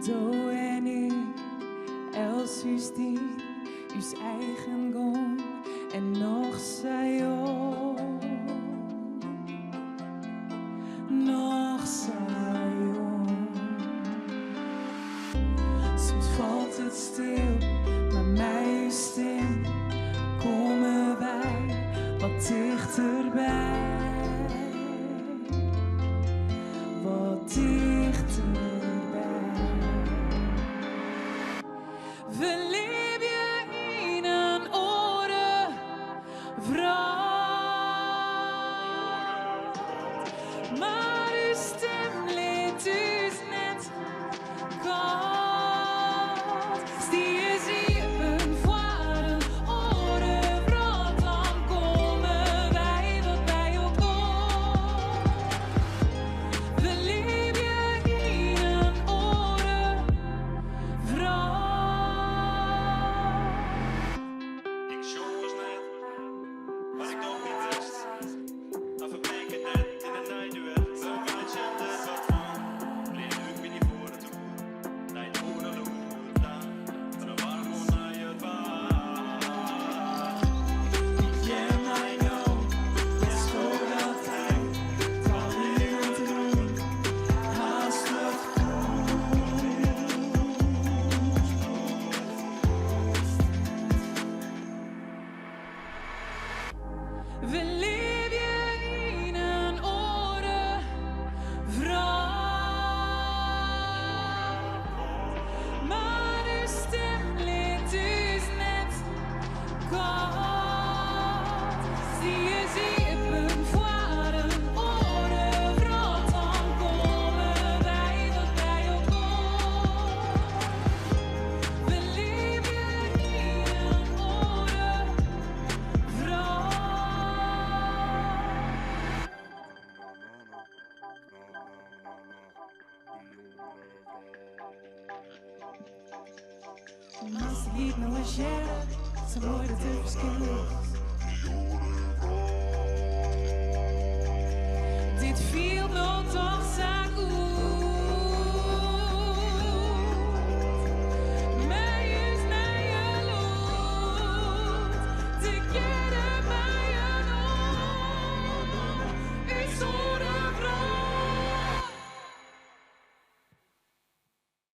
Do en ik, els us dit, us eigen gong en nog sayo. Nog sayo. Soms valt het stil, maar mij uw stem, komen wij wat dichterbij. Wat dichterbij. Verleef je in een orenvraag, maar uw stem leed us net koud. Stier zie een voile orenvraag, dan komen wij wat bij elkaar. Verleef je in een orenvraag. Ik show eens net, wat ik nog niet wist. Dat verbleken net in een nijduet. Zo kan het je er wat van. Brenn ik me niet voor het toe. Nee, hoe dan ook dan. Van een warm naar je baan. Yeah, I know, it's cold outside. Tell me what to do. Haast wat Verleef je in een orenvraag, maar uw stem leed us net koud. Zie je een voile orenvraag, dan komen wij wat bij elkaar. Verleef je in een orenvraag. Als het niet nou eens jij, zo mooi dat het verschil is. Dit viel